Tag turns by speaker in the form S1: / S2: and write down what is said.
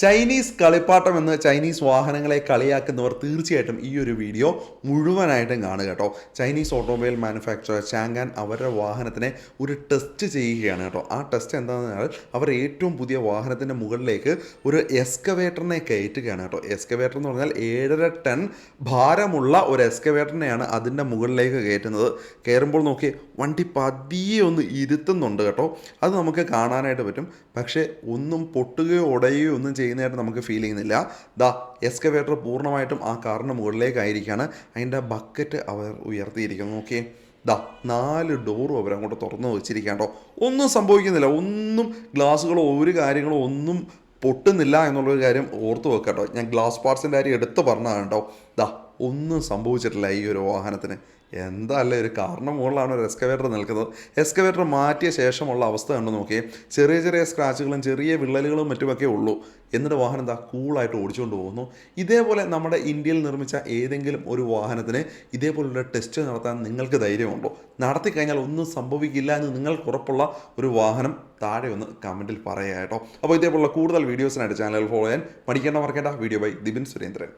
S1: Chinese കളിപ്പാട്ടം എന്ന് Chinese വാഹനങ്ങളെ കളിയാക്കുന്നവർ തീർച്ചയായിട്ടും ഈ ഒരു വീഡിയോ മുഴുവനായിട്ടും കാണുക കേട്ടോ. ചൈനീസ് ഓട്ടോമൊബൈൽ മാനുഫാക്ചറർ ചാങ്ആൻ അവരുടെ വാഹനത്തിനെ ഒരു ടെസ്റ്റ് ചെയ്യുകയാണ് കേട്ടോ. ആ ടെസ്റ്റ് എന്താണെന്ന് പറഞ്ഞാൽ അവർ ഏറ്റവും പുതിയ വാഹനത്തിൻ്റെ മുകളിലേക്ക് ഒരു എക്സ്കവേറ്ററിനെ കയറ്റുകയാണ് കേട്ടോ. എക്സ്കവേറ്റർ എന്ന് പറഞ്ഞാൽ 7.5 ടൺ ഭാരമുള്ള ഒരു എക്സ്കവേറ്ററിനെയാണ് അതിൻ്റെ മുകളിലേക്ക് കയറ്റുന്നത്. കയറുമ്പോൾ നോക്കി വണ്ടി പതിയെ ഒന്ന് ഇരുത്തുന്നുണ്ട് കേട്ടോ. അത് നമുക്ക് കാണാനായിട്ട് പറ്റും. പക്ഷേ ഒന്നും പൊട്ടുകയോ ഉടയുകയോ ഒന്നും ചെയ്യുന്നതായിട്ട് നമുക്ക് ഫീൽ ചെയ്യുന്നില്ല. ദാ എക്സ്കവേറ്റർ പൂർണ്ണമായിട്ടും ആ കാറിൻ്റെ മുകളിലേക്കായിരിക്കുകയാണ്. അതിൻ്റെ ബക്കറ്റ് അവർ ഉയർത്തിയിരിക്കുന്നു. നോക്കിയേ, ദാ 4 ഡോറും അവർ അങ്ങോട്ട് തുറന്നു വെച്ചിരിക്കാണ്ടോ. ഒന്നും സംഭവിക്കുന്നില്ല, ഒന്നും ഗ്ലാസ്സുകളോ ഒരു കാര്യങ്ങളോ ഒന്നും പൊട്ടുന്നില്ല എന്നുള്ളൊരു കാര്യം ഓർത്ത് വെക്കട്ടോ. ഞാൻ ഗ്ലാസ് പാർട്സിൻ്റെ കാര്യം എടുത്ത് പറഞ്ഞതാണ് കേട്ടോ. ദാ ഒന്നും സംഭവിച്ചിട്ടില്ല ഈ ഒരു വാഹനത്തിന്. എന്താ അല്ലേ, ഒരു കാറിന് മുകളിലാണ് ഒരു എക്സ്കവേറ്റർ നിൽക്കുന്നത്. എക്സ്കവേറ്റർ മാറ്റിയ ശേഷമുള്ള അവസ്ഥ കണ്ടു നോക്കിയേ. ചെറിയ ചെറിയ സ്ക്രാച്ചുകളും ചെറിയ വിള്ളലുകളും മറ്റുമൊക്കെ ഉള്ളൂ. എന്നിട്ട് വാഹനം എന്താ കൂളായിട്ട് ഓടിച്ചുകൊണ്ട് പോകുന്നു. ഇതേപോലെ നമ്മുടെ ഇന്ത്യയിൽ നിർമ്മിച്ച ഏതെങ്കിലും ഒരു വാഹനത്തിന് ഇതേപോലുള്ള ടെസ്റ്റ് നടത്താൻ നിങ്ങൾക്ക് ധൈര്യമുണ്ടോ? നടത്തിക്കഴിഞ്ഞാൽ ഒന്നും സംഭവിക്കില്ല എന്ന് നിങ്ങൾക്ക് ഉറപ്പുള്ള ഒരു വാഹനം താഴെ ഒന്ന് കമൻറ്റിൽ പറയുക കേട്ടോ. അപ്പോൾ ഇതേപോലുള്ള കൂടുതൽ വീഡിയോസിനായിട്ട് ചാനൽ ഫോളോ ചെയ്യാൻ മടിക്കേണ്ട മറക്കേണ്ട. Video by Dibin Surendran.